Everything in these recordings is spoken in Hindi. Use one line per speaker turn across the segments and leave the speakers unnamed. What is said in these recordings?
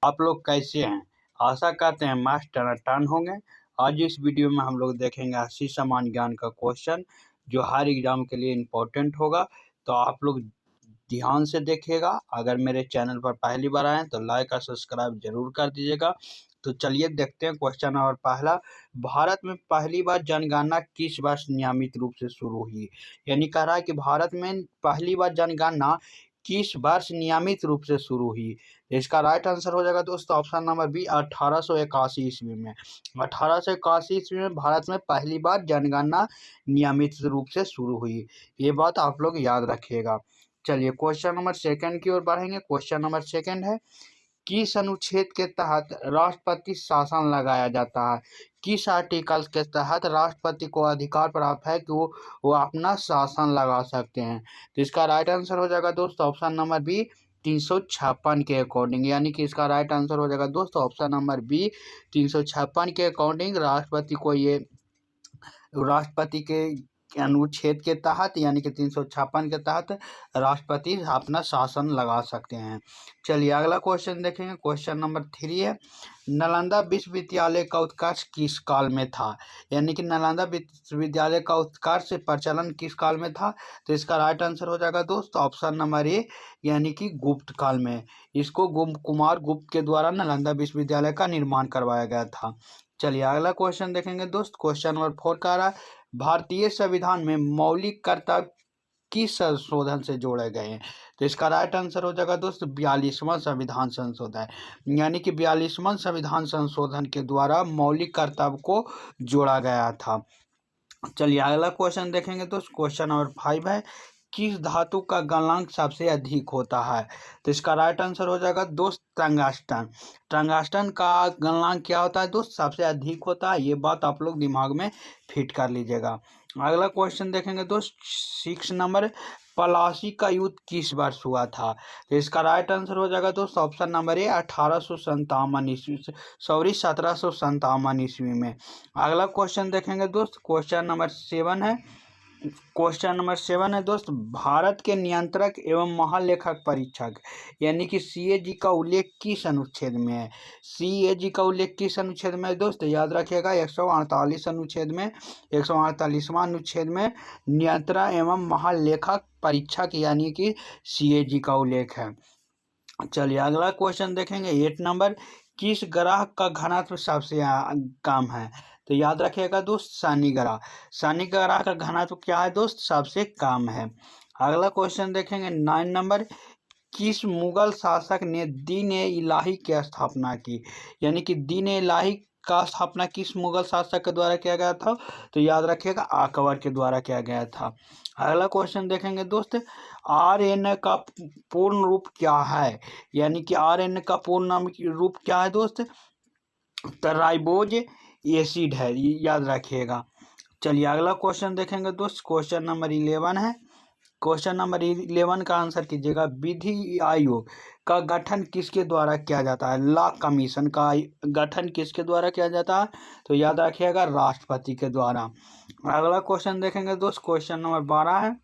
आप लोग कैसे हैं? आशा करते हैं मस्त टनाटन होंगे। आज इस वीडियो में हम लोग देखेंगे 80 समान ज्ञान का क्वेश्चन जो हर एग्जाम के लिए इम्पोर्टेंट होगा। तो आप लोग ध्यान से देखिएगा। अगर मेरे चैनल पर पहली बार आए हैं तो लाइक और सब्सक्राइब जरूर कर दीजिएगा। तो चलिए देखते हैं क्वेश्चन नंबर पहला। भारत में पहली बार जनगणना किस वर्ष नियमित रूप से शुरू हुई? यानी कह रहा है कि भारत में पहली बार जनगणना किस वर्ष नियमित रूप से शुरू हुई? इसका राइट आंसर हो जाएगा दोस्तों ऑप्शन नंबर बी 1881 ईस्वी में। 1881 ईस्वी में भारत में पहली बार जनगणना नियमित रूप से शुरू हुई। ये बात आप लोग याद रखिएगा। चलिए क्वेश्चन नंबर सेकंड की ओर बढ़ेंगे। क्वेश्चन नंबर सेकंड है, किस अनुच्छेद के तहत राष्ट्रपति शासन लगाया जाता है? किस आर्टिकल के तहत राष्ट्रपति को अधिकार प्राप्त है कि वो अपना शासन लगा सकते हैं? तो इसका राइट आंसर हो जाएगा दोस्तों ऑप्शन नंबर बी 356 के अकॉर्डिंग। यानी कि इसका राइट आंसर हो जाएगा दोस्तों ऑप्शन नंबर बी 356 के अकॉर्डिंग राष्ट्रपति के अनुच्छेद के तहत यानी कि 356 के तहत राष्ट्रपति अपना शासन लगा सकते हैं। चलिए अगला क्वेश्चन देखेंगे। क्वेश्चन नंबर 3 है, नालंदा विश्वविद्यालय का उत्कर्ष किस काल में था? यानी कि नालंदा विश्वविद्यालय का उत्कर्ष प्रचलन किस काल में था? तो इसका राइट आंसर हो जाएगा दोस्तों ऑप्शन नंबर ए यानी कि गुप्त काल में। इसको कुमार गुप्त के द्वारा नालंदा विश्वविद्यालय का निर्माण करवाया गया था। चलिए अगला क्वेश्चन देखेंगे दोस्त। क्वेश्चन नंबर 4 का रहा, भारतीय संविधान में मौलिक कर्तव्य किस संशोधन से जोड़े गए हैं? तो इसका राइट आंसर हो जाएगा दोस्त 42वां संविधान संशोधन। यानी कि 42वां संविधान संशोधन के द्वारा मौलिक कर्तव्य को जोड़ा गया था। चलिए अगला क्वेश्चन देखेंगे दोस्त। क्वेश्चन नंबर 5 है, किस धातु का गलनांक सबसे अधिक होता है? तो इसका राइट आंसर हो जाएगा दोस्त टंगस्टन। टंगस्टन का गलनांक क्या होता है दोस्त? सबसे अधिक होता है। ये बात आप लोग दिमाग में फिट कर लीजिएगा। अगला क्वेश्चन देखेंगे दोस्त 6 नंबर, पलासी का युद्ध किस वर्ष हुआ था? तो इसका राइट आंसर हो जाएगा दोस्त ऑप्शन नंबर ए 1857 ईस्वी, सॉरी 1757 ईस्वी में। अगला क्वेश्चन देखेंगे दोस्त। क्वेश्चन नंबर 7 है दोस्त, भारत के नियंत्रक एवं महालेखक परीक्षक यानी कि सीएजी का उल्लेख किस अनुच्छेद में है? सीएजी का उल्लेख किस अनुच्छेद में है दोस्त? याद रखिएगा 148 अनुच्छेद में, 148वां अनुच्छेद में नियंत्रक एवं महालेखक परीक्षक यानी कि सीएजी का उल्लेख है। चलिए अगला क्वेश्चन देखेंगे 8 नंबर, किस ग्रह का घनत्व सबसे कम है? तो याद रखिएगा दोस्त शनि ग्रह। शनि ग्रह का घनत्व क्या है दोस्त? सबसे कम है। अगला क्वेश्चन देखेंगे 9 नंबर, किस मुगल शासक ने दीन ए इलाही की स्थापना की? यानी कि दीन ए इलाही का स्थापना किस मुगल शासक के द्वारा किया गया था? तो याद रखिएगा अकबर के द्वारा किया गया था। अगला क्वेश्चन देखेंगे दोस्त, आरएनए का पूर्ण रूप क्या है? यानी कि आरएनए का पूर्ण नाम रूप क्या है दोस्त? तो राइबोज एसिड है, याद रखिएगा। चलिए अगला क्वेश्चन देखेंगे दोस्त। क्वेश्चन नंबर 11 है। क्वेश्चन नंबर 11 का आंसर कीजिएगा, विधि आयोग का गठन किसके द्वारा किया जाता है? लॉ कमीशन का गठन किसके द्वारा किया जाता है? तो याद रखिएगा राष्ट्रपति के द्वारा। अगला क्वेश्चन देखेंगे दोस्त। क्वेश्चन नंबर 12 है,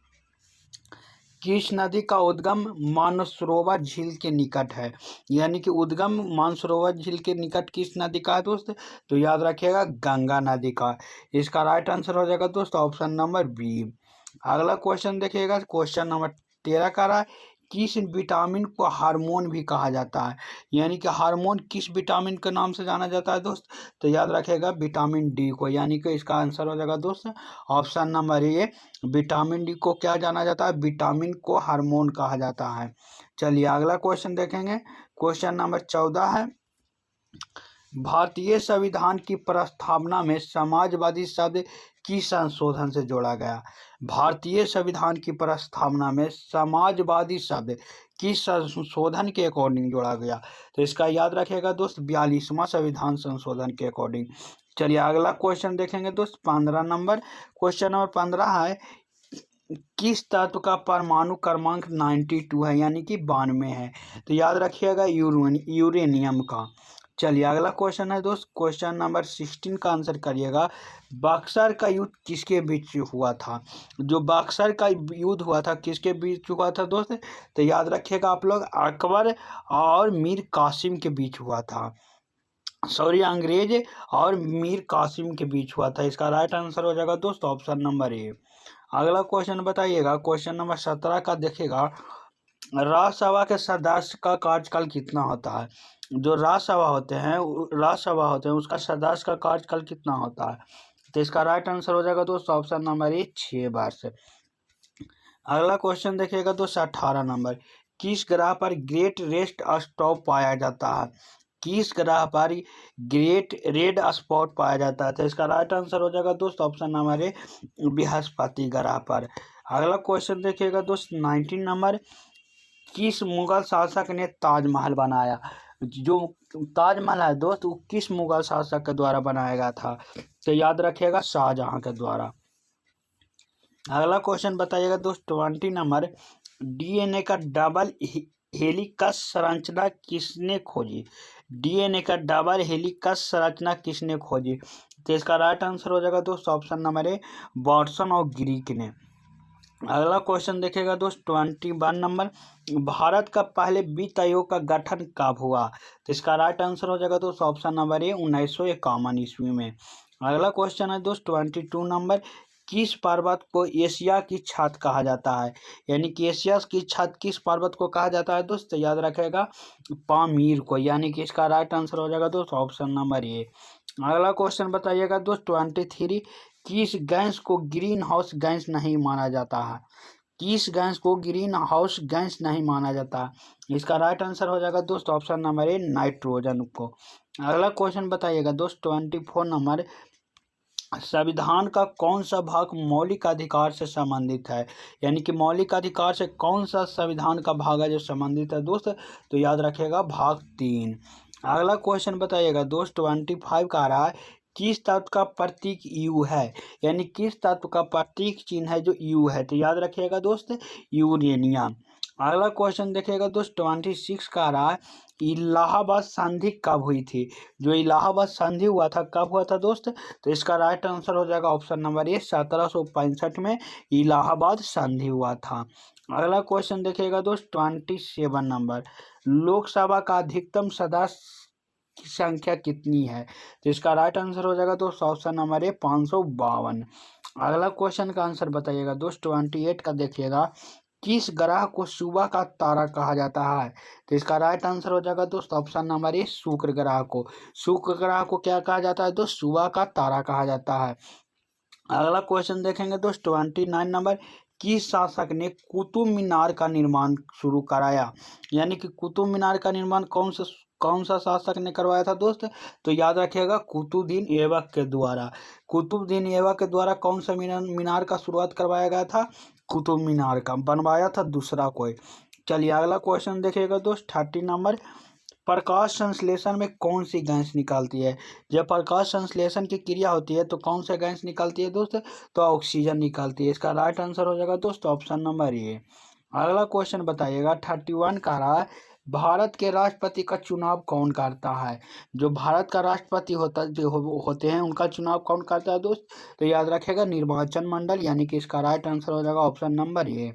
किस नदी का उद्गम मानसरोवर झील के निकट है? यानी कि उद्गम मानसरोवर झील के निकट किस नदी का है दोस्त? तो याद रखिएगा गंगा नदी का। इसका राइट आंसर हो जाएगा दोस्त ऑप्शन नंबर बी। अगला क्वेश्चन देखिएगा। क्वेश्चन नंबर 13 का रहा है, किस विटामिन को हार्मोन भी कहा जाता है? यानी कि हार्मोन किस विटामिन के नाम से जाना जाता है दोस्त? तो याद रखिएगा विटामिन डी को। यानी कि इसका आंसर हो जाएगा दोस्त option number A, vitamin D को क्या जाना जाता है? विटामिन को हार्मोन कहा जाता है। चलिए अगला क्वेश्चन देखेंगे। क्वेश्चन नंबर 14 है, भारतीय संविधान की प्रस्तावना में समाजवादी शब्द किस संशोधन से जोड़ा गया? भारतीय संविधान की प्रस्तावना में समाजवादी शब्द किस संशोधन के अकॉर्डिंग जोड़ा गया? तो इसका याद रखिएगा दोस्त 42वां संविधान संशोधन के अकॉर्डिंग। चलिए अगला क्वेश्चन देखेंगे दोस्त 15 नंबर। क्वेश्चन नंबर 15 है, किस तत्व का परमाणु क्रमांक 92 है यानी कि 92 है? तो याद रखिएगा यूरेनियम का। चलिए अगला क्वेश्चन है दोस्त, क्वेश्चन नंबर 16 का आंसर करिएगा। बक्सर का युद्ध किसके बीच हुआ था? जो बक्सर का युद्ध हुआ था किसके बीच हुआ था दोस्त? तो याद रखिएगा आप लोग, अकबर और मीर कासिम के बीच हुआ था। सॉरी, अंग्रेज और मीर कासिम के बीच हुआ था। इसका राइट आंसर हो जाएगा दोस्त ऑप्शन नंबर ए। अगला क्वेश्चन बताइएगा, क्वेश्चन नंबर 17 का देखिएगा। राज्यसभा के सदस्य का कार्यकाल कितना होता है? जो राज्यसभा होते हैं उसका सदस्य का कार्यकाल कितना होता है? तो इसका राइट आंसर हो जाएगा दोस्त ऑप्शन नंबर ए, 6 वर्ष। अगला क्वेश्चन देखिएगा दोस्त 18 नंबर। किस ग्रह पर ग्रेट रेड स्पॉट पाया जाता है? किस ग्रह पर ग्रेट रेड स्पॉट पाया जाता है? तो इसका राइट आंसर हो जाएगा दोस्त ऑप्शन नंबर ए, बृहस्पति ग्रह पर। अगला क्वेश्चन देखिएगा दोस्त 19 नंबर। किस मुगल शासक ने ताजमहल बनाया? जो ताजमहल है दोस्त वो किस मुगल शासक के द्वारा बनाया गया था? तो याद रखिएगा, शाहजहां के द्वारा। अगला क्वेश्चन बताइएगा दोस्त 20 नंबर। डीएनए का डबल हेलिकस संरचना किसने खोजी? डीएनए का डबल हेलिकस संरचना किसने खोजी? तो इसका राइट आंसर हो जाएगा दोस्त ऑप्शन नंबर ए, वाटसन और ग्रीक ने। अगला क्वेश्चन देखिएगा दोस्त 21 नंबर। भारत का पहले वित्त आयोग का गठन कब हुआ? तो इसका राइट आंसर हो जाएगा दोस्त ऑप्शन नंबर ए, 1951 ईस्वी में। अगला क्वेश्चन है दोस्त 22 नंबर। किस पर्वत को एशिया की छत कहा जाता है? यानी कि एशिया की छत किस पर्वत को कहा जाता है दोस्त? याद रखेगा, पामीर को। यानी कि इसका राइट आंसर हो जाएगा दोस्त ऑप्शन नंबर ए। अगला क्वेश्चन बताइएगा दोस्त 23। किस गैस को ग्रीन हाउस गैस नहीं माना जाता है? किस गैस को ग्रीन हाउस गैस नहीं माना जाता? इसका राइट आंसर हो जाएगा दोस्त ऑप्शन नंबर ए, नाइट्रोजन को। अगला क्वेश्चन बताइएगा दोस्त 24 नंबर। संविधान का कौन सा भाग मौलिक अधिकार से संबंधित है? यानी कि मौलिक अधिकार से कौन सा संविधान का भाग है जो संबंधित है दोस्त? तो याद रखिएगा, भाग 3। अगला क्वेश्चन बताइएगा दोस्त 25 का आ रहा है। किस तत्व का प्रतीक यू है? यानी किस तत्व का प्रतीक चिन्ह है जो यू है? तो याद रखिएगा दोस्त, यूरेनियम। अगला क्वेश्चन देखिएगा दोस्त 26 का आ रहा है। इलाहाबाद संधि कब हुई थी? जो इलाहाबाद संधि हुआ था कब हुआ था दोस्त? तो इसका राइट आंसर हो जाएगा ऑप्शन नंबर ए, 1765 में इलाहाबाद संधि हुआ था। अगला क्वेश्चन देखिएगा दोस्त 27 नंबर। लोकसभा का अधिकतम सदस्य की संख्या कितनी है? तो इसका राइट आंसर हो जाएगा दोस्त ऑप्शन नंबर ए, 552। अगला क्वेश्चन का आंसर बताइएगा दोस्त 28 का देखिएगा। किस ग्रह को सुबह का तारा कहा जाता है? तो इसका राइट आंसर हो जाएगा दोस्त ऑप्शन नंबर ए, शुक्र ग्रह को। शुक्र ग्रह को क्या कहा जाता है दोस्त? सुबह का तारा कहा जाता है। अगला क्वेश्चन देखेंगे दोस्त 29 नंबर। किस शासक ने कुतुब मीनार का निर्माण शुरू कराया? यानी कि कुतुब मीनार का निर्माण कौन सा शासक ने करवाया था दोस्त? तो याद रखिएगा, कुतुबुद्दीन ऐबक के द्वारा। कुतुबुद्दीन ऐबक के द्वारा कौन सा मीनार का शुरुआत करवाया गया था? कुतुब मीनार का। बनवाया था दूसरा कोई। चलिए अगला क्वेश्चन देखिएगा दोस्त 30 नंबर। प्रकाश संश्लेषण में कौन सी गैस निकलती है? जब प्रकाश संश्लेषण की क्रिया होती है तो कौन सा गैस निकलती है दोस्त? तो ऑक्सीजन निकलती है। इसका राइट आंसर हो जाएगा दोस्त ऑप्शन नंबर ए। अगला क्वेश्चन बताइएगा 31 का रहा है। भारत के राष्ट्रपति का चुनाव कौन करता है? जो भारत का राष्ट्रपति होते हैं उनका चुनाव कौन करता है दोस्त? तो याद रखेगा, निर्वाचन मंडल। यानी कि इसका राइट आंसर हो जाएगा ऑप्शन नंबर ए।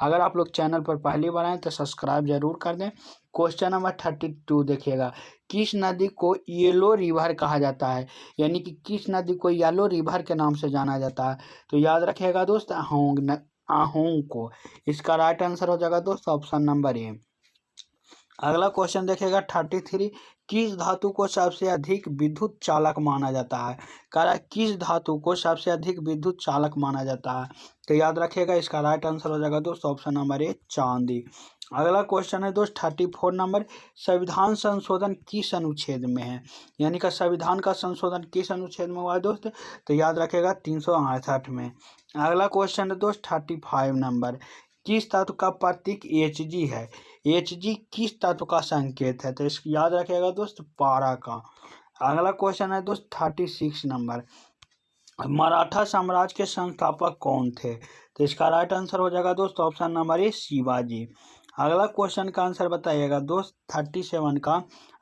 अगर आप लोग चैनल पर पहली बार आए तो सब्सक्राइब जरूर कर दें। क्वेश्चन नंबर 32 देखिएगा। किस नदी को येलो रिवर कहा जाता है? यानी कि किस नदी को येलो रिवर के नाम से जाना जाता है? तो याद रखिएगा दोस्त, अहोंग को। इसका राइट आंसर हो जाएगा दोस्त ऑप्शन नंबर ए। अगला क्वेश्चन देखिएगा 33। किस धातु को सबसे अधिक विद्युत चालक माना जाता है? कह रहा है किस धातु को सबसे अधिक विद्युत चालक माना जाता है? तो याद रखिएगा, इसका राइट आंसर हो जाएगा दोस्त ऑप्शन नंबर ए, चांदी। अगला क्वेश्चन है दोस्त 34 नंबर। संविधान संशोधन किस अनुच्छेद में है? यानी कि संविधान का संशोधन किस अनुच्छेद में हुआ है दोस्त? तो याद रखिएगा 368 में। अगला क्वेश्चन है दोस्त 35 नंबर। किस तत्व का प्रतीक Hg है? Hg किस तत्व का संकेत है? तो इसको याद रखिएगा दोस्त, पारा का। अगला क्वेश्चन है दोस्त 36 नंबर। मराठा साम्राज्य के संस्थापक कौन थे? तो इसका राइट आंसर हो जाएगा दोस्त ऑप्शन नंबर ए, शिवाजी। अगला क्वेश्चन का आंसर बताइएगा दोस्त 37 का,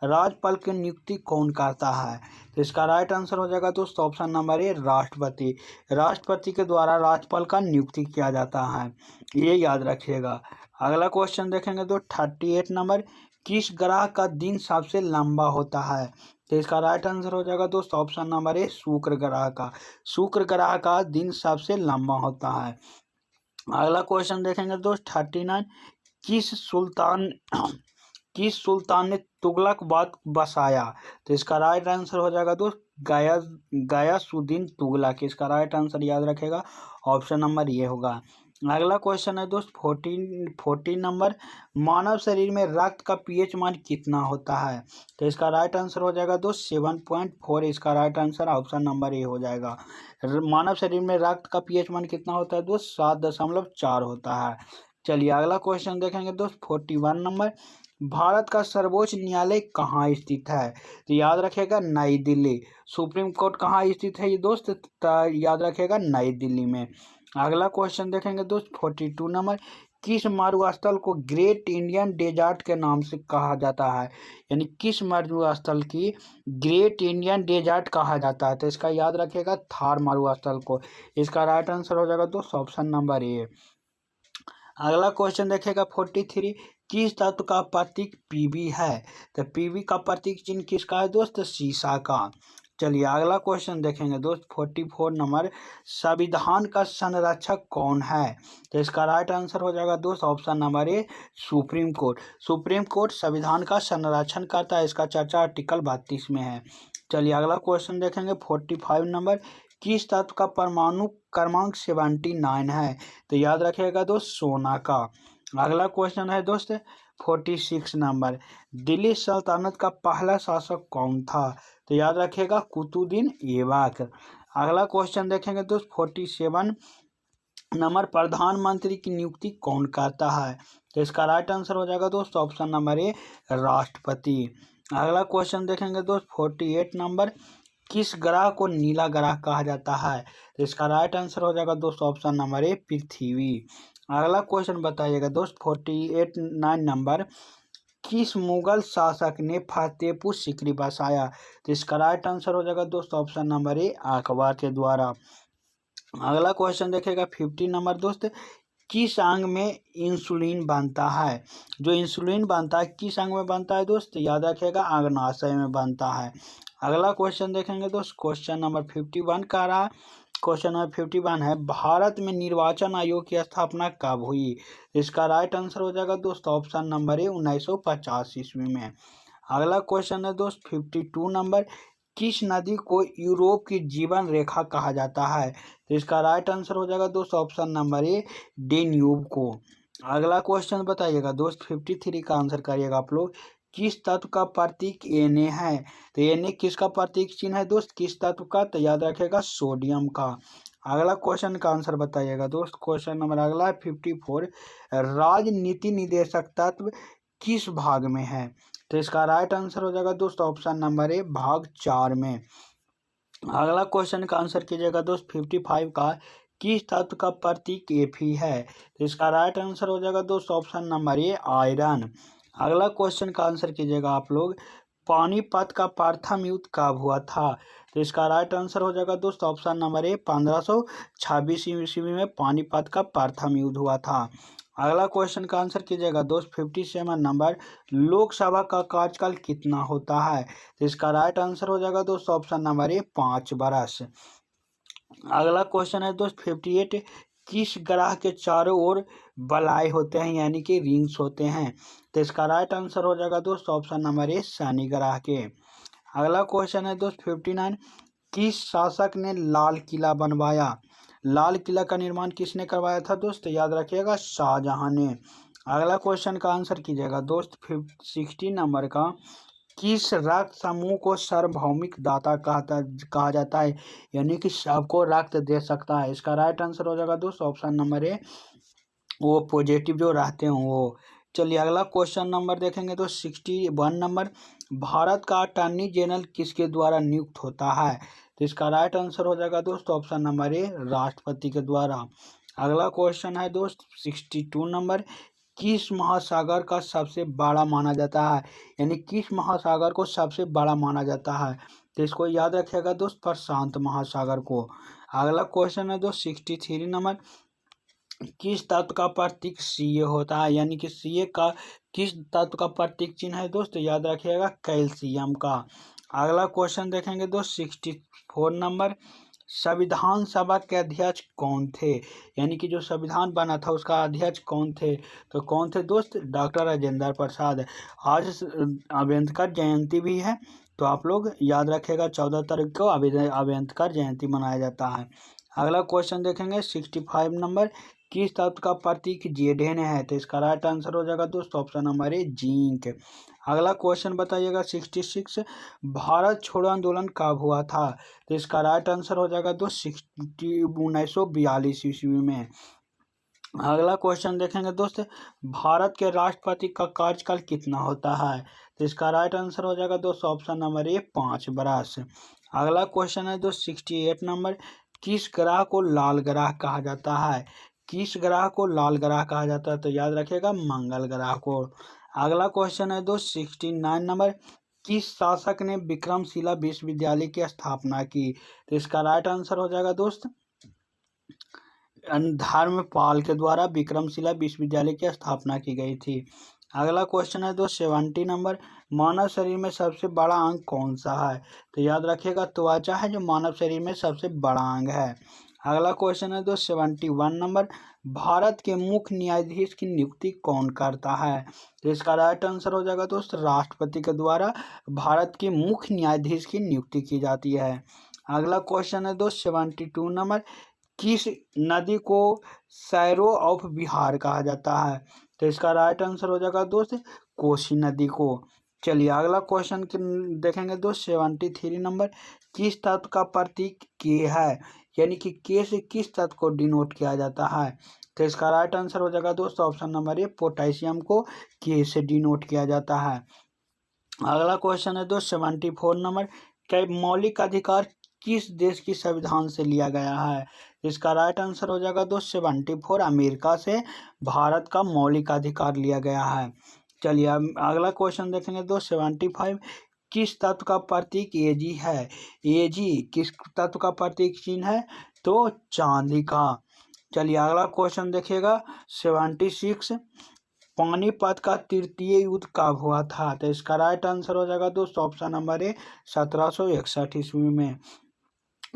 राज्यपाल की नियुक्ति कौन करता है? तो इसका राइट आंसर हो जाएगा दोस्त ऑप्शन नंबर ए, राष्ट्रपति। राष्ट्रपति के द्वारा राज्यपाल का नियुक्ति किया जाता है, ये याद रखिएगा। अगला क्वेश्चन देखेंगे तो 38 नंबर, किस ग्रह का दिन सबसे लंबा होता है? तो इसका राइट आंसर हो जाएगा दोस्त ऑप्शन नंबर ए, शुक्र ग्रह का। शुक्र ग्रह का दिन सबसे लंबा होता है। अगला क्वेश्चन देखेंगे दोस्त 39, किस सुल्तान किस सुल्तान ने तुगलकाबाद बसाया? तो इसका राइट आंसर हो जाएगा दोस्त गयासुद्दीन तुगलक। इसका राइट आंसर याद रखेगा, ऑप्शन नंबर ये होगा। अगला क्वेश्चन है दोस्त 14 नंबर, मानव शरीर में रक्त का पीएच मान कितना होता है? तो इसका राइट आंसर हो जाएगा दोस्त 7.4। इसका right answer option number A हो जाएगा। मानव शरीर में रक्त का पीएच मान कितना होता है दोस्त? 7.4 होता है। चलिए अगला क्वेश्चन देखेंगे दोस्त 41 नंबर, भारत का सर्वोच्च न्यायालय कहाँ स्थित है? तो याद रखिएगा नई दिल्ली। सुप्रीम कोर्ट कहाँ स्थित है ये दोस्त? याद रखिएगा नई दिल्ली में। अगला क्वेश्चन देखेंगे दोस्त 42 नंबर, किस मरुस्थल को ग्रेट इंडियन डेजर्ट के नाम से कहा जाता है? यानी किस मरुस्थल की ग्रेट इंडियन डेजर्ट कहा जाता है? तो इसका याद रखिएगा थार मरुस्थल को। इसका राइट आंसर हो जाएगा दोस्त ऑप्शन नंबर ए। अगला क्वेश्चन देखेगा 43, किस तत्व का प्रतीक पीबी है? तो पीबी का प्रतीक चिन्ह किसका है दोस्त? शीशा का। चलिए अगला क्वेश्चन देखेंगे दोस्त 44 नंबर, संविधान का संरक्षक कौन है? तो इसका राइट आंसर हो जाएगा दोस्त option number A, supreme court. Supreme court संविधान का संरक्षण करता है, इसका चर्चा आर्टिकल 32 में है। चलिए अगला क्वेश्चन देखेंगे 45 नंबर, किस तत्व का परमाणु क्रमांक 79 है? तो याद रखिएगा दोस्त सोना का। अगला क्वेश्चन है दोस्त 46 नंबर, दिल्ली सल्तनत का पहला शासक कौन था? तो याद रखिएगा कुतुबुद्दीन ऐबक। अगला क्वेश्चन देखेंगे दोस्त 47 नंबर, प्रधानमंत्री की नियुक्ति कौन करता है? तो इसका राइट आंसर हो जाएगा दोस्त ऑप्शन नंबर ए, राष्ट्रपति। अगला क्वेश्चन देखेंगे दोस्त 48 नंबर, किस ग्रह को नीला ग्रह कहा जाता है? तो इसका राइट आंसर हो जाएगा दोस्त ऑप्शन नंबर ए, पृथ्वी। अगला क्वेश्चन बताइएगा दोस्त 9 नंबर, किस मुगल शासक ने फतेहपुर सीकरी बसाया? तो इसका राइट आंसर हो जाएगा दोस्त ऑप्शन नंबर ए, अकबर के द्वारा। अगला क्वेश्चन देखेगा 50 नंबर दोस्त, किस अंग में इंसुलिन बनता है? जो इंसुलिन बनता है किस अंग में बनता है दोस्त? याद रखिएगा अग्नाशय में बनता है। अगला क्वेश्चन देखेंगे दोस्त क्वेश्चन नंबर 51 का रहा। क्वेश्चन नंबर 51 है, भारत में निर्वाचन आयोग की स्थापना कब हुई? इसका राइट आंसर हो जाएगा दोस्त ऑप्शन नंबर ए, 1950 ईस्वी में। अगला क्वेश्चन है दोस्त 52 नंबर, किस नदी को यूरोप की जीवन रेखा कहा जाता है? तो इसका राइट आंसर हो जाएगा दोस्त ऑप्शन नंबर ए, डेन्यूब को। अगला क्वेश्चन बताइएगा दोस्त 53 का आंसर करिएगा आप लोग, किस तत्व का प्रतीक Na है? तो Na किसका प्रतीक चिन्ह है दोस्त? किस तत्व का? तो याद रखेगा सोडियम का। अगला क्वेश्चन का आंसर बताइएगा दोस्त। क्वेश्चन नंबर अगला है 54, राजनीति निदेशक तत्व किस भाग में है? तो इसका राइट आंसर हो जाएगा दोस्त ऑप्शन नंबर ए, भाग 4 में। अगला क्वेश्चन का आंसर कीजिएगा दोस्त 55 का, किस तत्व का प्रतीक Fe है? तो इसका राइट आंसर हो जाएगा दोस्त ऑप्शन नंबर ए, आयरन। अगला क्वेश्चन का आंसर कीजिएगा आप लोग, पानीपत का प्रथम युद्ध कब हुआ था? तो इसका राइट आंसर हो जाएगा दोस्त ऑप्शन नंबर ए, 1526 ईस्वी में पानीपत का प्रथम युद्ध हुआ था। अगला क्वेश्चन का आंसर कीजिएगा दोस्त 57 नंबर, लोकसभा का कार्यकाल कितना होता है? तो इसका राइट आंसर हो जाएगा दोस्त ऑप्शन नंबर ए, 5 वर्ष। अगला क्वेश्चन है दोस्त 58, किस ग्रह के चारों ओर बलाई होते हैं यानी कि रिंग्स होते हैं? तो इसका राइट आंसर हो जाएगा दोस्त ऑप्शन नंबर ए, शनि ग्रह के। अगला क्वेश्चन है दोस्त 59, किस शासक ने लाल किला बनवाया? लाल किला का निर्माण किसने करवाया था दोस्त? याद रखिएगा शाहजहां ने। अगला क्वेश्चन का आंसर कीजिएगा दोस्त 60 नंबर का, किस रक्त समूह को सार्वभौमिक दाता कहा जाता है यानी कि सबको रक्त दे सकता है? इसका राइट आंसर हो जाएगा दोस्त ऑप्शन नंबर ए, वो पॉजिटिव जो रहते हैं वो। चलिए अगला क्वेश्चन नंबर देखेंगे तो 61 नंबर, भारत का अटॉर्नी जनरल किसके द्वारा नियुक्त होता है? तो इसका राइट आंसर हो जाएगा दोस्त ऑप्शन नंबर ए, राष्ट्रपति के द्वारा। अगला क्वेश्चन है दोस्त 62 नंबर, किस महासागर का सबसे बड़ा माना जाता है, यानी किस महासागर को सबसे बड़ा माना जाता है? तो इसको याद रखिएगा दोस्त, प्रशांत महासागर को। अगला क्वेश्चन है दोस्त 63 नंबर, किस तत्व का प्रतीक सी होता है, यानी कि सी का किस तत्व का प्रतीक चिन्ह है दोस्त? याद रखिएगा कैल्शियम का। अगला क्वेश्चन देखेंगे दोस्त 64 नंबर, संविधान सभा के अध्यक्ष कौन थे, यानी कि जो संविधान बना था उसका अध्यक्ष कौन थे? तो कौन थे दोस्त? डॉक्टर राजेंद्र प्रसाद। आज अम्बेडकर जयंती भी है, तो आप लोग याद रखेगा 14 तारीख को अम्बेडकर जयंती मनाया जाता है। अगला क्वेश्चन देखेंगे 65 नंबर, किस तत्व का प्रतीक जेड है? तो इसका राइट आंसर हो जाएगा दोस्त ऑप्शन नंबर ए जिंक। अगला क्वेश्चन बताइएगा 66, भारत छोड़ो आंदोलन कब हुआ था? तो इसका राइट आंसर हो जाएगा दोस्त 1942 ईस्वी में। अगला क्वेश्चन देखेंगे दोस्त, भारत के राष्ट्रपति का कार्यकाल कितना होता है? तो इसका राइट आंसर हो जाएगा दोस्त ऑप्शन नंबर ए 5 वर्ष। अगला क्वेश्चन है दोस्त 68 नंबर, किस ग्रह को लाल ग्रह कहा जाता है? किस ग्रह को लाल ग्रह कहा जाता है? तो याद रखिएगा मंगल ग्रह को। अगला क्वेश्चन है दोस्त 69 नंबर, किस शासक ने विक्रमशिला विश्वविद्यालय की स्थापना की? तो इसका राइट आंसर हो जाएगा दोस्त धर्मपाल के द्वारा विक्रमशिला विश्वविद्यालय की स्थापना की गई थी। अगला क्वेश्चन है दोस्त 70 नंबर, मानव शरीर में सबसे बड़ा अंग कौन सा है? तो याद रखिएगा त्वचा है जो मानव शरीर में सबसे बड़ा अंग है। अगला क्वेश्चन है दोस्त 71 नंबर, भारत के मुख्य न्यायाधीश की नियुक्ति कौन करता है? तो इसका राइट आंसर हो जाएगा दोस्त राष्ट्रपति के द्वारा भारत के मुख्य न्यायाधीश की नियुक्ति की जाती है। अगला क्वेश्चन है दोस्त 72 नंबर, किस नदी को सैरो ऑफ बिहार कहा जाता है? तो इसका राइट आंसर हो जाएगा दोस्त कोसी नदी को। चलिए अगला क्वेश्चन देखेंगे दोस्त 73 नंबर, किस तत्व का प्रतीक के है, यानी कि के से किस तत्व को डिनोट किया जाता है? तो इसका राइट आंसर हो जाएगा दोस्त ऑप्शन नंबर ए पोटेशियम को के से डिनोट किया जाता है। अगला क्वेश्चन है दोस्त 74 नंबर, क्या मौलिक अधिकार किस देश की संविधान से लिया गया है? इसका राइट आंसर हो जाएगा दोस्त 74 अमेरिका से भारत का मौलिक अधिकार लिया गया है। चलिए अगला क्वेश्चन देखेंगे दोस्त 75, किस तत्व का प्रतीक एजी है? एजी किस तत्व का प्रतीक चिन्ह है? तो चांदी का। चलिए अगला क्वेश्चन देखिएगा 76, पानीपत का तृतीय युद्ध कब हुआ था? तो इसका राइट आंसर हो जाएगा दोस्त ऑप्शन नंबर ए 1761 ईस्वी में।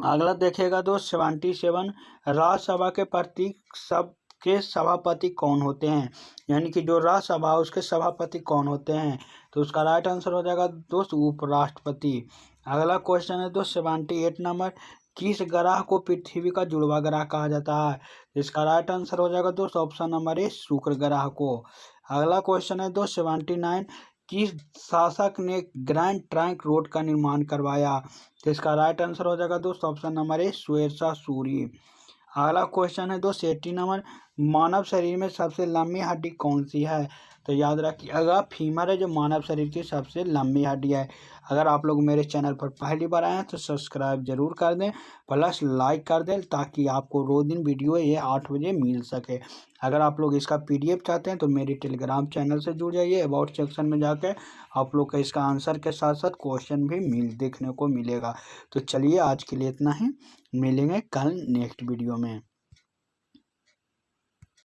अगला देखिएगा दोस्त 77, राज्यसभा के प्रतीक सब के सभापति कौन होते हैं, यानी कि जो राज्यसभा उसके सभापति कौन होते हैं? तो उसका राइट आंसर हो जाएगा दोस्त उपराष्ट्रपति। अगला क्वेश्चन है दोस्त 78 नंबर, किस ग्रह को पृथ्वी का जुड़वा ग्रह कहा जाता है? इसका राइट आंसर हो जाएगा दोस्त ऑप्शन नंबर ए शुक्र ग्रह को। अगला क्वेश्चन है दोस्त 79, किस शासक ने ग्रैंड ट्रंक रोड का निर्माण करवाया? तो इसका राइट आंसर हो जाएगा दोस्त option number A Sher Shah Suri. अगला क्वेश्चन है दोस्त 80 नंबर, मानव शरीर में सबसे लंबी हड्डी कौन सी है? तो याद रखिएगा फीमर है जो मानव शरीर की सबसे लंबी हड्डी है। अगर आप लोग मेरे चैनल पर पहली बार आए हैं तो सब्सक्राइब जरूर कर दें, प्लस लाइक कर दें, ताकि आपको रोज दिन वीडियो ये 8 बजे मिल सके। अगर आप लोग इसका PDF चाहते हैं तो मेरे टेलीग्राम चैनल से जुड़ जाइए, अबाउट सेक्शन में जाकर आप लोग का इसका आंसर के साथ साथ क्वेश्चन भी देखने को मिलेगा। तो चलिए आज के लिए इतना ही, मिलेंगे कल नेक्स्ट वीडियो में।